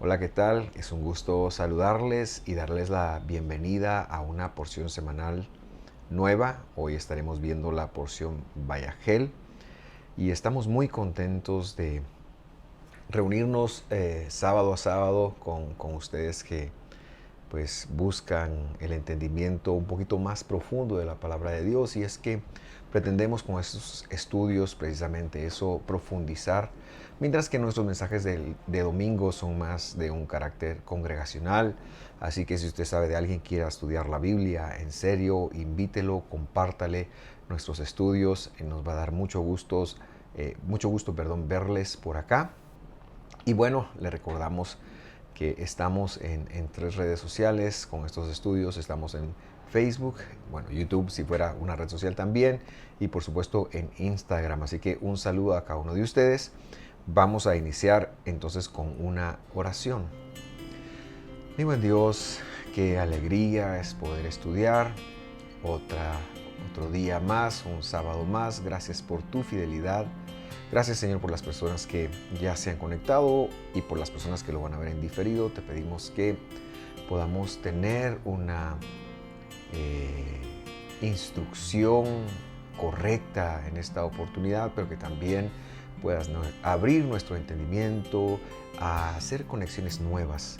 Hola, ¿qué tal? Es un gusto saludarles y darles la bienvenida a una porción semanal nueva. Hoy estaremos viendo la porción Bayagel y estamos muy contentos de reunirnos sábado a sábado con ustedes que pues buscan el entendimiento un poquito más profundo de la palabra de Dios, y es que pretendemos con estos estudios precisamente eso, profundizar, mientras que nuestros mensajes de domingo son más de un carácter congregacional. Así que si usted sabe de alguien que quiera estudiar la Biblia en serio, invítelo, compártale nuestros estudios. Nos va a dar mucho gusto, verles por acá. Y bueno, le recordamos que estamos en 3 redes sociales con estos estudios. Estamos en Facebook, bueno, YouTube si fuera una red social también, y por supuesto en Instagram. Así que un saludo a cada uno de ustedes. Vamos a iniciar entonces con una oración. Mi buen Dios, qué alegría es poder estudiar otro día más, un sábado más. Gracias por tu fidelidad. Gracias, Señor, por las personas que ya se han conectado y por las personas que lo van a ver en diferido. Te pedimos que podamos tener una instrucción correcta en esta oportunidad, pero que también puedas abrir nuestro entendimiento a hacer conexiones nuevas.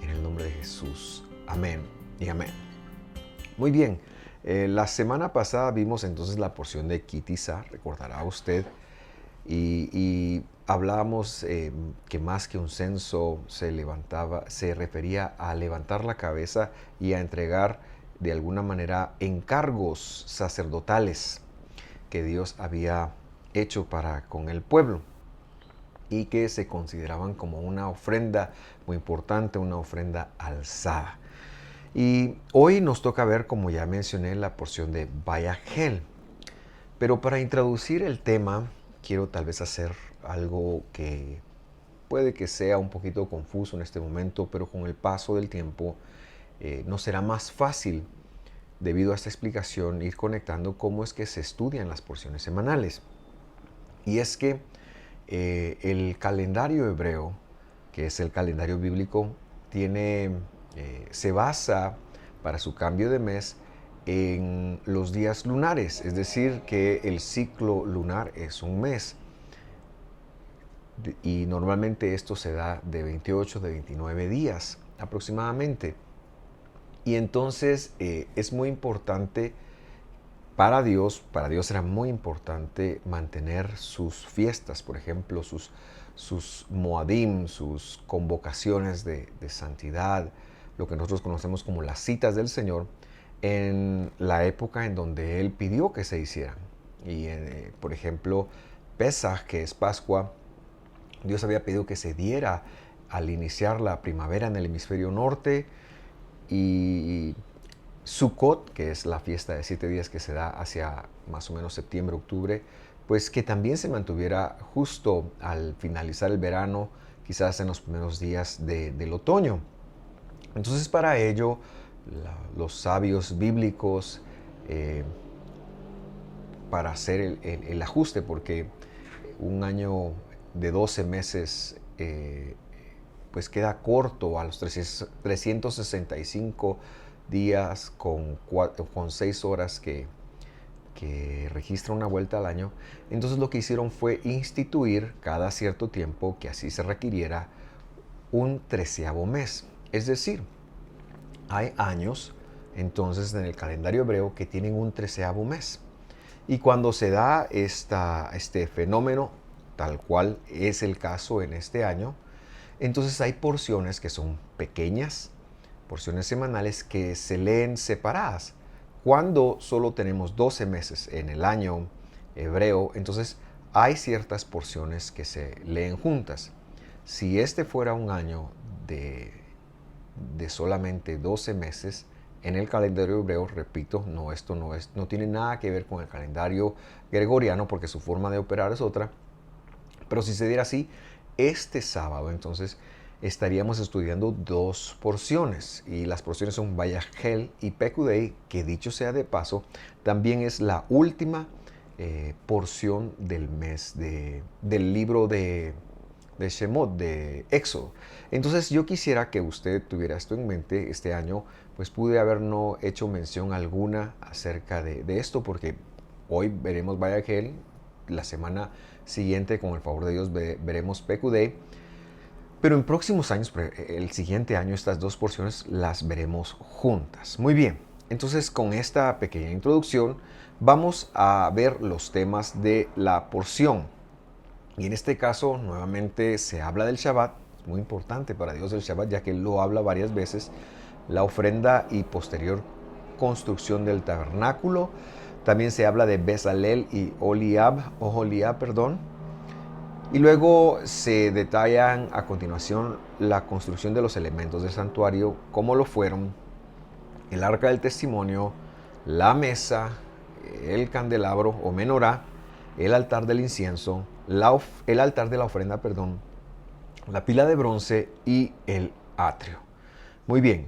En el nombre de Jesús. Amén y amén. Muy bien. La semana pasada vimos entonces la porción de Kitizá, recordará usted, y hablábamos que más que un censo se refería a levantar la cabeza y a entregar de alguna manera encargos sacerdotales que Dios había hecho para con el pueblo y que se consideraban como una ofrenda muy importante, una ofrenda alzada. Y hoy nos toca ver, como ya mencioné, la porción de Bayagel. Pero para introducir el tema, quiero tal vez hacer algo que puede que sea un poquito confuso en este momento, pero con el paso del tiempo nos será más fácil, debido a esta explicación, ir conectando cómo es que se estudian las porciones semanales. Y es que el calendario hebreo, que es el calendario bíblico, se basa para su cambio de mes en los días lunares, es decir, que el ciclo lunar es un mes. Y normalmente esto se da de 28, de 29 días aproximadamente. Y entonces es muy importante para Dios era muy importante mantener sus fiestas, por ejemplo, sus moadim, sus convocaciones de santidad, lo que nosotros conocemos como las citas del Señor, en la época en donde Él pidió que se hicieran. Y, por ejemplo, Pesaj, que es Pascua, Dios había pedido que se diera al iniciar la primavera en el hemisferio norte, y Sukkot, que es la fiesta de 7 días que se da hacia más o menos septiembre, octubre, pues que también se mantuviera justo al finalizar el verano, quizás en los primeros días del otoño. Entonces para ello, los sabios bíblicos, eh, para hacer el ajuste, porque un año de 12 meses pues queda corto a los 365 días con 6 horas que registra una vuelta al año. Entonces lo que hicieron fue instituir cada cierto tiempo, que así se requiriera, un 13º mes. Es decir, hay años entonces en el calendario hebreo que tienen un 13º mes. Y cuando se da este fenómeno, tal cual es el caso en este año, entonces hay porciones que son pequeñas, porciones semanales que se leen separadas. Cuando solo tenemos 12 meses en el año hebreo, entonces hay ciertas porciones que se leen juntas. Si este fuera un año de solamente 12 meses en el calendario hebreo, repito, esto no tiene nada que ver con el calendario gregoriano, porque su forma de operar es otra. Pero si se diera así, este sábado entonces estaríamos estudiando 2 porciones, y las porciones son Bayagel y Pekudei, que dicho sea de paso, también es la última porción del mes del libro de de Shemot, de Éxodo. Entonces yo quisiera que usted tuviera esto en mente este año, pues pude haber no hecho mención alguna acerca de esto, porque hoy veremos Vayagel, la semana siguiente, con el favor de Dios, veremos Pekudei, pero en próximos años, el siguiente año, estas dos porciones las veremos juntas. Muy bien, entonces con esta pequeña introducción vamos a ver los temas de la porción. Y en este caso, nuevamente se habla del Shabbat, muy importante para Dios el Shabbat, ya que Él lo habla varias veces, la ofrenda y posterior construcción del tabernáculo. También se habla de Bezalel y Oholiab, y luego se detallan a continuación la construcción de los elementos del santuario, como lo fueron el arca del testimonio, la mesa, el candelabro o menorá, el altar del incienso, el altar de la ofrenda, la pila de bronce y el atrio. Muy bien,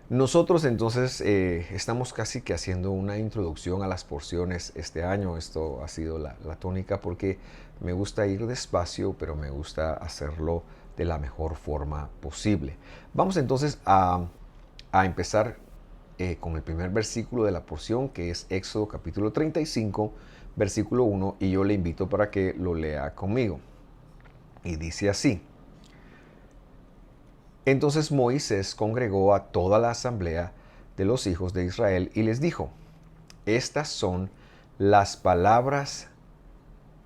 nosotros entonces estamos casi que haciendo una introducción a las porciones este año. Esto ha sido la tónica, porque me gusta ir despacio, pero me gusta hacerlo de la mejor forma posible. Vamos entonces a empezar con el primer versículo de la porción, que es Éxodo capítulo 35, versículo 1, y yo le invito para que lo lea conmigo. Y dice así: Entonces Moisés congregó a toda la asamblea de los hijos de Israel y les dijo: Estas son las palabras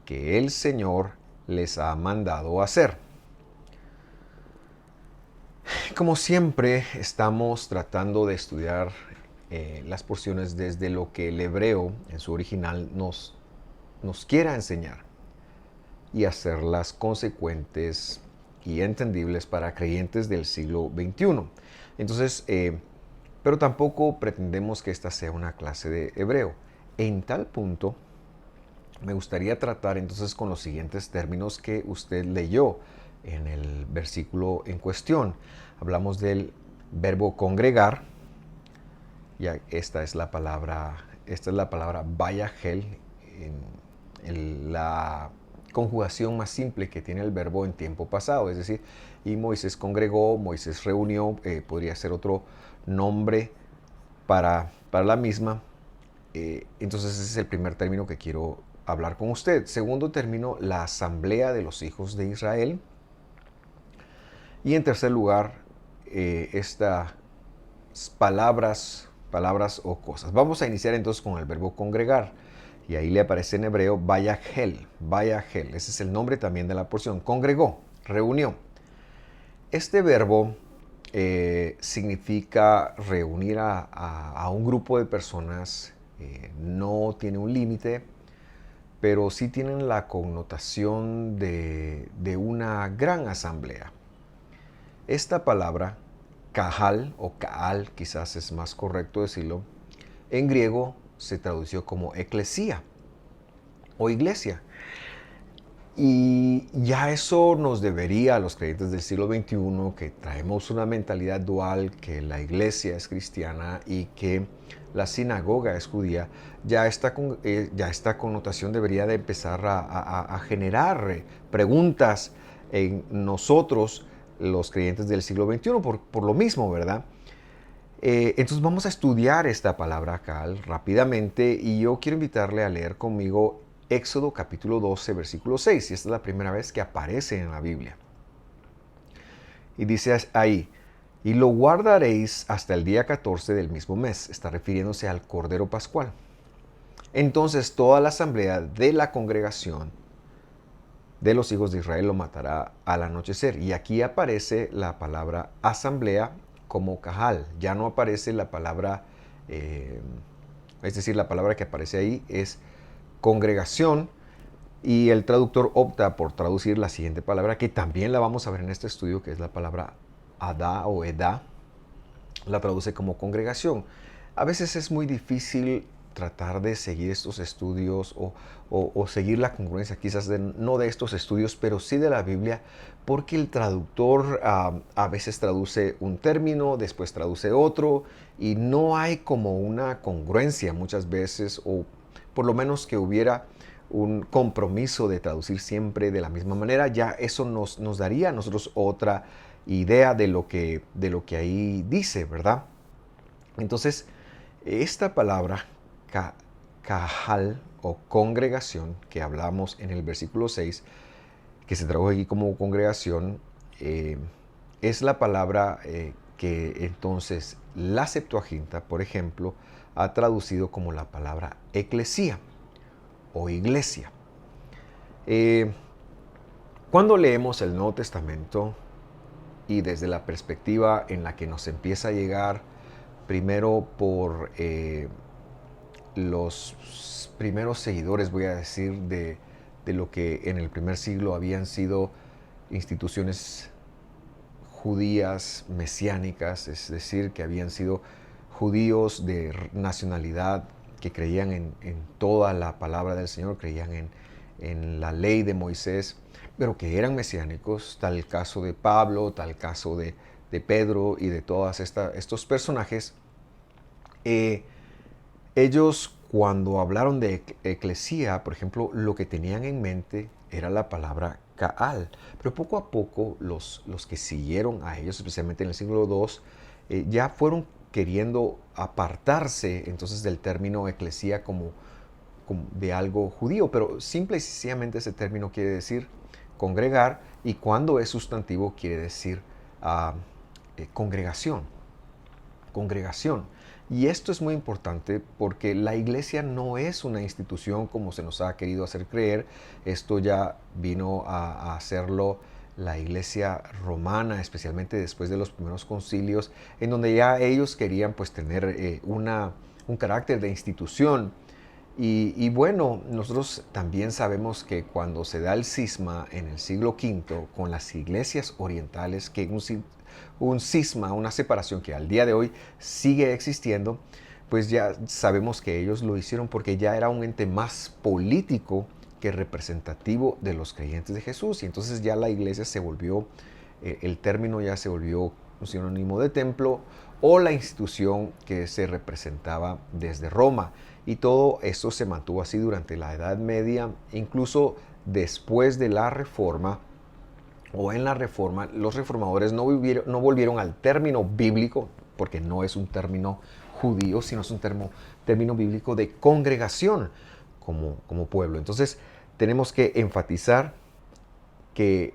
que el Señor les ha mandado hacer. Como siempre, estamos tratando de estudiar las porciones desde lo que el hebreo en su original nos quiera enseñar, y hacerlas consecuentes y entendibles para creyentes del siglo XXI. Entonces, pero tampoco pretendemos que esta sea una clase de hebreo. En tal punto, me gustaría tratar entonces con los siguientes términos que usted leyó en el versículo en cuestión. Hablamos del verbo congregar. Ya esta es la palabra Vayagel, en la conjugación más simple que tiene el verbo en tiempo pasado, es decir, y Moisés congregó, Moisés reunió, podría ser otro nombre para la misma. Entonces ese es el primer término que quiero hablar con usted. Segundo término, la asamblea de los hijos de Israel. Y en tercer lugar, estas palabras o cosas. Vamos a iniciar entonces con el verbo congregar. Y ahí le aparece en hebreo Vayagel. Vayagel, ese es el nombre también de la porción. Congregó, reunió. Este verbo significa reunir a un grupo de personas. No tiene un límite, pero sí tienen la connotación de una gran asamblea. Esta palabra, kahal o kaal, quizás es más correcto decirlo, en griego se tradució como eclesía o iglesia. Y ya eso nos debería, a los creyentes del siglo XXI, que traemos una mentalidad dual, que la iglesia es cristiana y que la sinagoga es judía, ya esta connotación debería de empezar a generar preguntas en nosotros, los creyentes del siglo XXI, por lo mismo, ¿verdad? Entonces vamos a estudiar esta palabra acá rápidamente, y yo quiero invitarle a leer conmigo Éxodo capítulo 12, versículo 6, y esta es la primera vez que aparece en la Biblia. Y dice ahí: y lo guardaréis hasta el día 14 del mismo mes. Está refiriéndose al Cordero Pascual. Entonces toda la asamblea de la congregación de los hijos de Israel lo matará al anochecer. Y aquí aparece la palabra asamblea como kahal. Ya no aparece la palabra, es decir, la palabra que aparece ahí es congregación, y el traductor opta por traducir la siguiente palabra, que también la vamos a ver en este estudio, que es la palabra adá o edá. La traduce como congregación. A veces es muy difícil tratar de seguir estos estudios o seguir la congruencia, quizás no de estos estudios, pero sí de la Biblia, porque el traductor a veces traduce un término, después traduce otro, y no hay como una congruencia muchas veces, o por lo menos que hubiera un compromiso de traducir siempre de la misma manera, ya eso nos daría a nosotros otra idea de lo que ahí dice, ¿verdad? Entonces, esta palabra cajal o congregación que hablamos en el versículo 6, que se traduce aquí como congregación, es la palabra que entonces la Septuaginta, por ejemplo, ha traducido como la palabra eclesía o iglesia. Cuando leemos el Nuevo Testamento y desde la perspectiva en la que nos empieza a llegar primero por los primeros seguidores, voy a decir, de lo que en el primer siglo habían sido instituciones judías mesiánicas, es decir, que habían sido judíos de nacionalidad que creían en toda la palabra del Señor, creían en la ley de Moisés, pero que eran mesiánicos, tal el caso de Pablo, tal el caso de Pedro y de todos estos personajes. Ellos cuando hablaron de eclesía, por ejemplo, lo que tenían en mente era la palabra Kaal. Pero poco a poco los que siguieron a ellos, especialmente en el siglo II, ya fueron queriendo apartarse entonces del término eclesía como de algo judío, pero simple y sencillamente ese término quiere decir congregar y cuando es sustantivo quiere decir congregación. Congregación. Y esto es muy importante porque la iglesia no es una institución como se nos ha querido hacer creer. Esto ya vino a hacerlo la iglesia romana, especialmente después de los primeros concilios, en donde ya ellos querían pues tener un carácter de institución. Y bueno, nosotros también sabemos que cuando se da el cisma en el siglo V con las iglesias orientales, que un cisma, una separación que al día de hoy sigue existiendo, pues ya sabemos que ellos lo hicieron porque ya era un ente más político que representativo de los creyentes de Jesús. Y entonces ya la iglesia se volvió, el término ya se volvió un sinónimo de templo o la institución que se representaba desde Roma. Y todo esto se mantuvo así durante la Edad Media, incluso después de la Reforma o en la Reforma, los reformadores no volvieron al término bíblico, porque no es un término judío, sino es un término bíblico de congregación como pueblo. Entonces tenemos que enfatizar que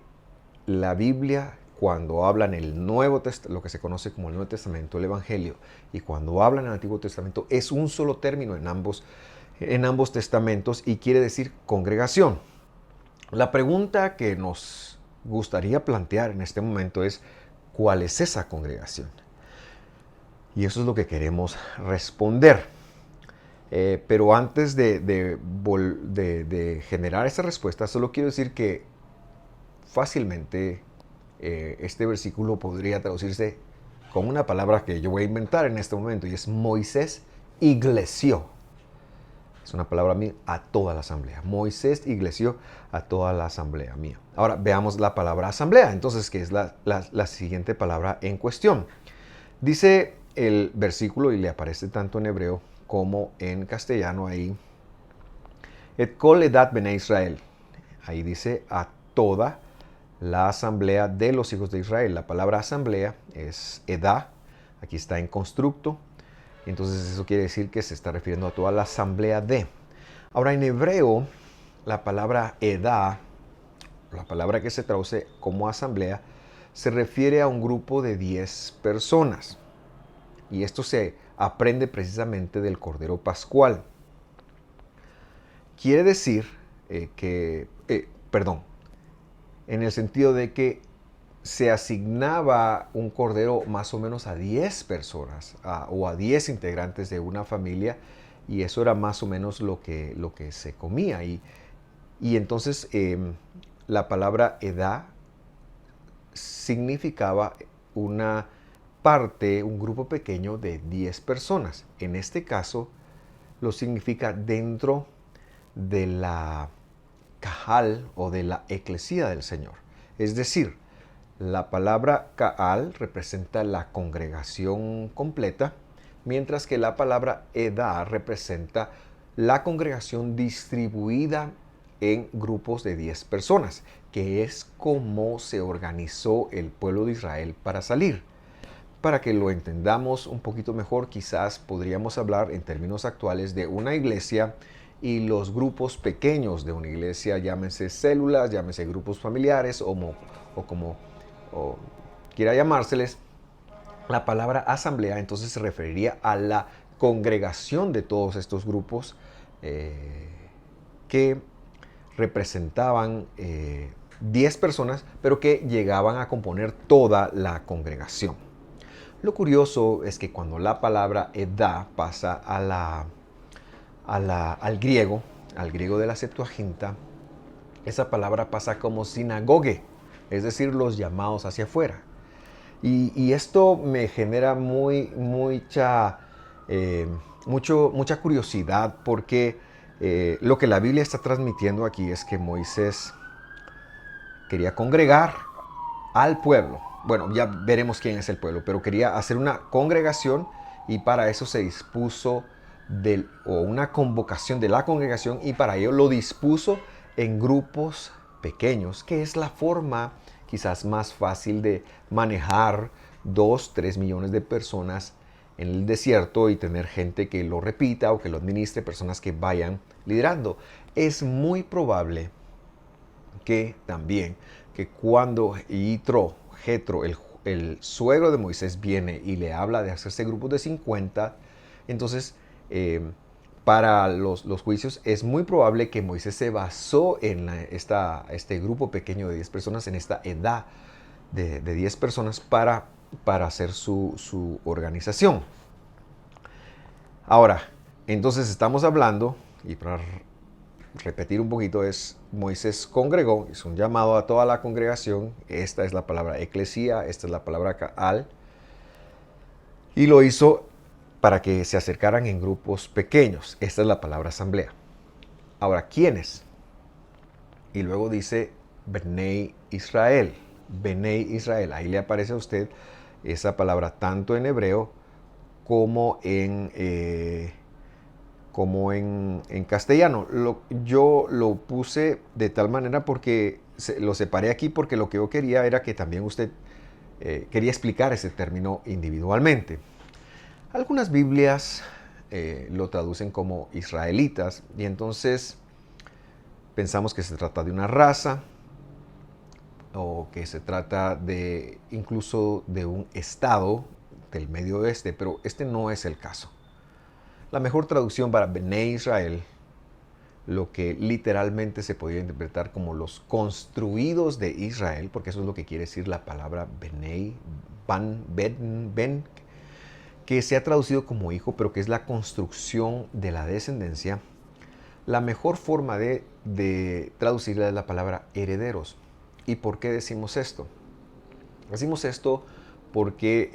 la Biblia, cuando habla en el Nuevo Testamento, lo que se conoce como el Nuevo Testamento, el Evangelio, y cuando habla en el Antiguo Testamento, es un solo término en ambos testamentos y quiere decir congregación. La pregunta que nos gustaría plantear en este momento es, ¿cuál es esa congregación? Y eso es lo que queremos responder. Pero antes de generar esa respuesta, solo quiero decir que fácilmente este versículo podría traducirse con una palabra que yo voy a inventar en este momento y es Moisés iglesió. Es una palabra mía a toda la asamblea. Moisés iglesió a toda la asamblea mía. Ahora veamos la palabra asamblea, entonces, que es la siguiente palabra en cuestión. Dice el versículo y le aparece tanto en hebreo como en castellano ahí. Et kol edat bene Israel. Ahí dice a toda la asamblea de los hijos de Israel. La palabra asamblea es edá, aquí está en constructo, entonces eso quiere decir que se está refiriendo a toda la asamblea de. Ahora en hebreo, la palabra edá, la palabra que se traduce como asamblea, se refiere a un grupo de 10 personas. Y esto se aprende precisamente del Cordero Pascual. Quiere decir en el sentido de que se asignaba un cordero más o menos a 10 personas o a 10 integrantes de una familia y eso era más o menos lo que se comía. Y entonces la palabra edá significaba una parte, un grupo pequeño de 10 personas. En este caso lo significa dentro de la Kahal o de la eclesía del Señor. Es decir, la palabra Kahal representa la congregación completa, mientras que la palabra Edá representa la congregación distribuida en grupos de 10 personas, que es como se organizó el pueblo de Israel para salir. Para que lo entendamos un poquito mejor, quizás podríamos hablar en términos actuales de una iglesia y los grupos pequeños de una iglesia, llámense células, llámense grupos familiares o como o quiera llamárseles. La palabra asamblea entonces se referiría a la congregación de todos estos grupos que representaban 10 personas, pero que llegaban a componer toda la congregación. Lo curioso es que cuando la palabra edá pasa al griego de la Septuaginta, esa palabra pasa como sinagoge, es decir, los llamados hacia afuera. Y esto me genera mucha curiosidad porque lo que la Biblia está transmitiendo aquí es que Moisés quería congregar al pueblo. Bueno, ya veremos quién es el pueblo, pero quería hacer una congregación y para eso se dispuso una convocación de la congregación y para ello lo dispuso en grupos pequeños, que es la forma quizás más fácil de manejar 2-3 millones de personas en el desierto y tener gente que lo repita o que lo administre, personas que vayan liderando. Es muy probable que también que cuando Jetro, el suegro de Moisés, viene y le habla de hacerse grupos de 50, entonces para los juicios es muy probable que Moisés se basó en este grupo pequeño de 10 personas, en esta edad de 10 personas para hacer su organización. Ahora, entonces estamos hablando, y para repetir un poquito, es Moisés congregó, hizo un llamado a toda la congregación, esta es la palabra eclesía, esta es la palabra kaal, y lo hizo para que se acercaran en grupos pequeños, esta es la palabra asamblea. Ahora, ¿quiénes? Y luego dice Bnei Israel, ahí le aparece a usted esa palabra tanto en hebreo como en castellano. Yo lo puse de tal manera porque lo separé aquí porque lo que yo quería era que también usted quería explicar ese término individualmente. Algunas Biblias lo traducen como israelitas y entonces pensamos que se trata de una raza o que se trata incluso de un estado del Medio Oeste, pero este no es el caso. La mejor traducción para Bnei Israel, lo que literalmente se podría interpretar como los construidos de Israel, porque eso es lo que quiere decir la palabra Bnei, Ben, que se ha traducido como hijo, pero que es la construcción de la descendencia. La mejor forma de traducirla es la palabra herederos. ¿Y por qué decimos esto? Decimos esto porque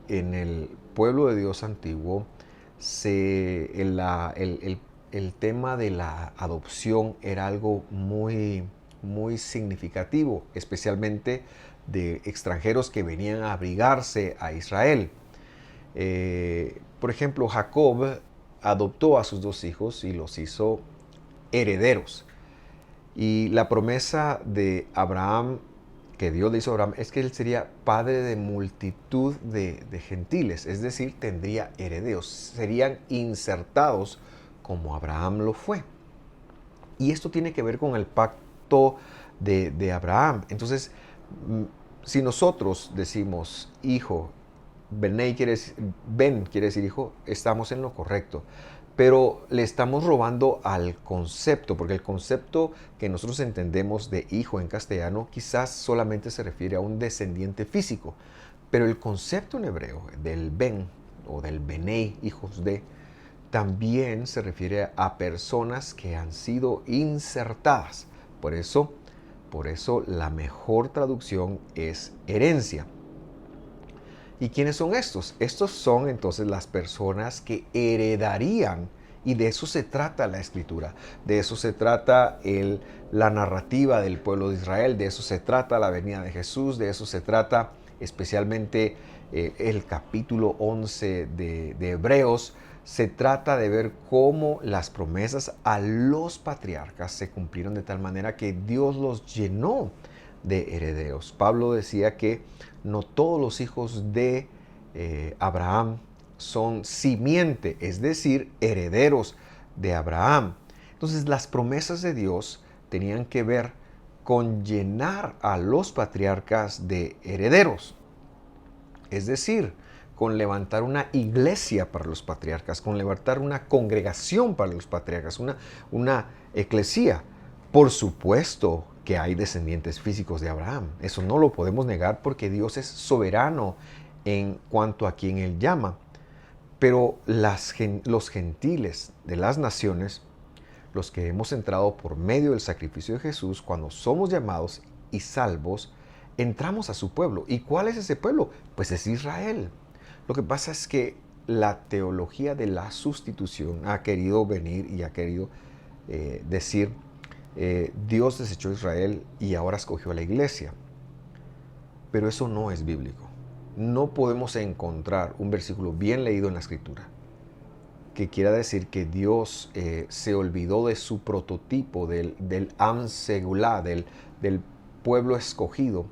en el pueblo de Dios antiguo el tema de la adopción era algo muy, muy significativo, especialmente de extranjeros que venían a abrigarse a Israel. Por ejemplo, Jacob adoptó a sus 2 hijos y los hizo herederos. Y la promesa de Abraham, que Dios le hizo a Abraham, es que él sería padre de multitud de gentiles, es decir, tendría herederos, serían insertados como Abraham lo fue. Y esto tiene que ver con el pacto de Abraham. Entonces, si nosotros decimos hijo, Ben quiere decir hijo, estamos en lo correcto. Pero le estamos robando al concepto, porque el concepto que nosotros entendemos de hijo en castellano quizás solamente se refiere a un descendiente físico. Pero el concepto en hebreo del Ben o del Benei, hijos de, también se refiere a personas que han sido insertadas. Por eso la mejor traducción es herencia. ¿Y quiénes son estos? Estos son entonces las personas que heredarían, y de eso se trata la escritura, de eso se trata la narrativa del pueblo de Israel, de eso se trata la venida de Jesús, de eso se trata especialmente el capítulo 11 de Hebreos, se trata de ver cómo las promesas a los patriarcas se cumplieron de tal manera que Dios los llenó de herederos. Pablo decía que no todos los hijos de Abraham son simiente, es decir, herederos de Abraham. Entonces las promesas de Dios tenían que ver con llenar a los patriarcas de herederos. Es decir, con levantar una iglesia para los patriarcas, con levantar una congregación para los patriarcas, una eclesía. Por supuesto que hay descendientes físicos de Abraham. Eso no lo podemos negar porque Dios es soberano en cuanto a quien Él llama. Pero los gentiles de las naciones, los que hemos entrado por medio del sacrificio de Jesús, cuando somos llamados y salvos, entramos a su pueblo. ¿Y cuál es ese pueblo? Pues es Israel. Lo que pasa es que la teología de la sustitución ha querido venir y ha querido decir, Dios desechó a Israel y ahora escogió a la iglesia. Pero eso no es bíblico. No podemos encontrar un versículo bien leído en la Escritura que quiera decir que Dios se olvidó de su prototipo, del Am Segulá, del pueblo escogido.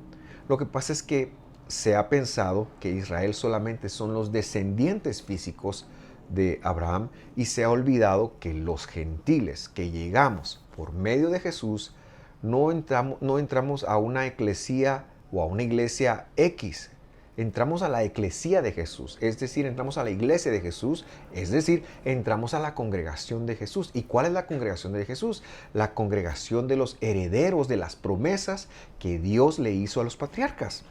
Lo que pasa es que se ha pensado que Israel solamente son los descendientes físicos de Abraham y se ha olvidado que los gentiles que llegamos por medio de Jesús no entramos a una eclesía o a una iglesia X. Entramos a la eclesía de Jesús, es decir, entramos a la iglesia de Jesús, es decir, entramos a la congregación de Jesús. ¿Y cuál es la congregación de Jesús? La congregación de los herederos de las promesas que Dios le hizo a los patriarcas.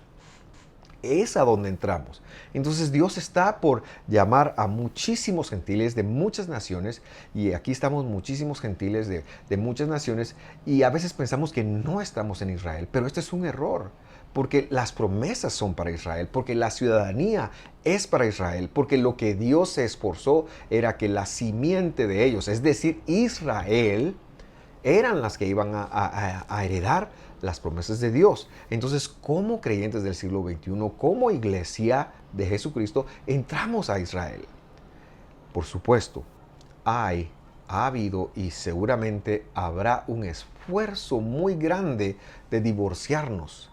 Es a donde entramos. Entonces Dios está por llamar a muchísimos gentiles de muchas naciones, y aquí estamos muchísimos gentiles de muchas naciones, y a veces pensamos que no estamos en Israel, pero este es un error. Porque las promesas son para Israel, porque la ciudadanía es para Israel, porque lo que Dios se esforzó era que la simiente de ellos, es decir, Israel, eran las que iban a heredar las promesas de Dios. Entonces, como creyentes del siglo XXI, como iglesia de Jesucristo, entramos a Israel. Por supuesto, ha habido y seguramente habrá un esfuerzo muy grande de divorciarnos,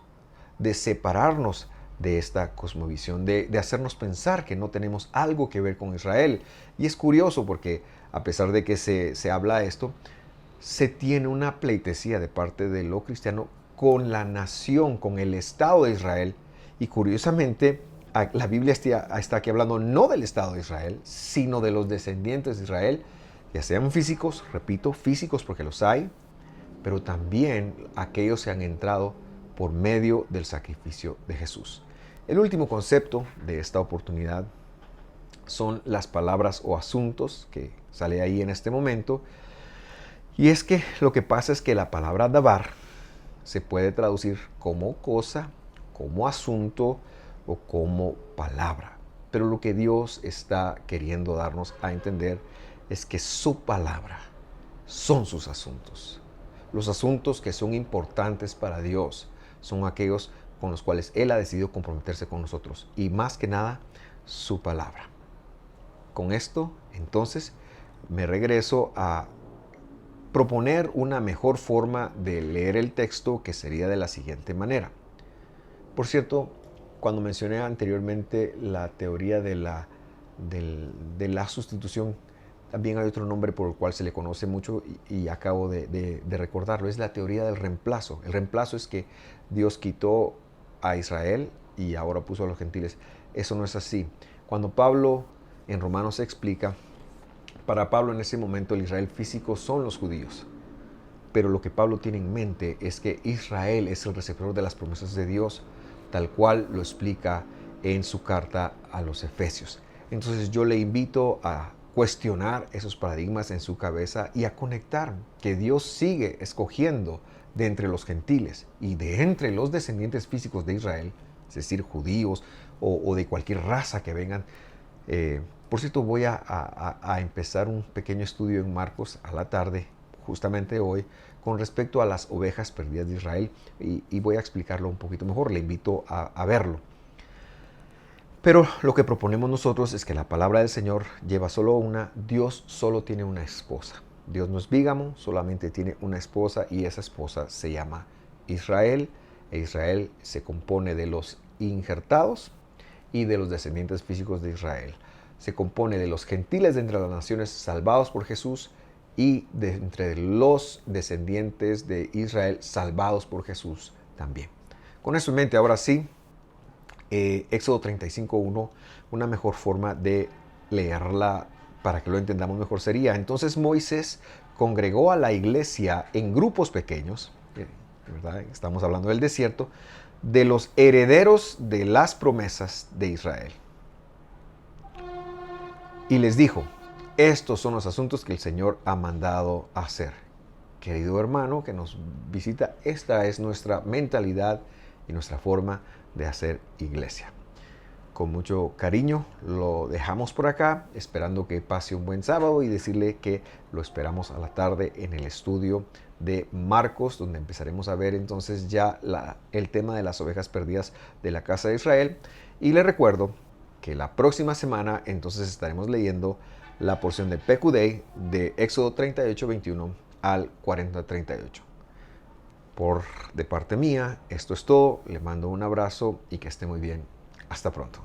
de separarnos de esta cosmovisión, de hacernos pensar que no tenemos algo que ver con Israel. Y es curioso porque a pesar de que se habla esto, se tiene una pleitesía de parte de lo cristiano con la nación, con el Estado de Israel. Y curiosamente, la Biblia está aquí hablando no del Estado de Israel, sino de los descendientes de Israel, ya sean físicos, repito, físicos porque los hay, pero también aquellos que han entrado por medio del sacrificio de Jesús. El último concepto de esta oportunidad son las palabras o asuntos que sale ahí en este momento. Y es que lo que pasa es que la palabra davar se puede traducir como cosa, como asunto o como palabra. Pero lo que Dios está queriendo darnos a entender es que su palabra son sus asuntos. Los asuntos que son importantes para Dios son aquellos con los cuales Él ha decidido comprometerse con nosotros. Y más que nada, su palabra. Con esto, entonces, me regreso a proponer una mejor forma de leer el texto, que sería de la siguiente manera. Por cierto, cuando mencioné anteriormente la teoría de la sustitución, también hay otro nombre por el cual se le conoce mucho y acabo de recordarlo. Es la teoría del reemplazo. El reemplazo es que Dios quitó a Israel y ahora puso a los gentiles. Eso no es así. Cuando Pablo en Romanos explica, para Pablo en ese momento el Israel físico son los judíos. Pero lo que Pablo tiene en mente es que Israel es el receptor de las promesas de Dios, tal cual lo explica en su carta a los Efesios. Entonces yo le invito a cuestionar esos paradigmas en su cabeza y a conectar que Dios sigue escogiendo de entre los gentiles y de entre los descendientes físicos de Israel, es decir, judíos o de cualquier raza que vengan. Por cierto, voy a empezar un pequeño estudio en Marcos a la tarde, justamente hoy, con respecto a las ovejas perdidas de Israel, y voy a explicarlo un poquito mejor. Le invito a verlo. Pero lo que proponemos nosotros es que la palabra del Señor lleva solo una, Dios solo tiene una esposa. Dios no es bígamo, solamente tiene una esposa y esa esposa se llama Israel. E Israel se compone de los injertados y de los descendientes físicos de Israel. Se compone de los gentiles de entre las naciones salvados por Jesús y de entre los descendientes de Israel salvados por Jesús también. Con eso en mente, ahora sí, Éxodo 35:1, una mejor forma de leerla para que lo entendamos mejor sería: entonces Moisés congregó a la iglesia en grupos pequeños, ¿verdad? Estamos hablando del desierto, de los herederos de las promesas de Israel. Y les dijo: estos son los asuntos que el Señor ha mandado hacer. Querido hermano que nos visita, esta es nuestra mentalidad y nuestra forma de hacer iglesia. Con mucho cariño lo dejamos por acá, esperando que pase un buen sábado y decirle que lo esperamos a la tarde en el estudio de Marcos, donde empezaremos a ver entonces ya el tema de las ovejas perdidas de la casa de Israel. Y le recuerdo que la próxima semana entonces estaremos leyendo la porción de Pecudei de Éxodo 38:21 al 40:38. De parte mía, esto es todo. Le mando un abrazo y que esté muy bien. Hasta pronto.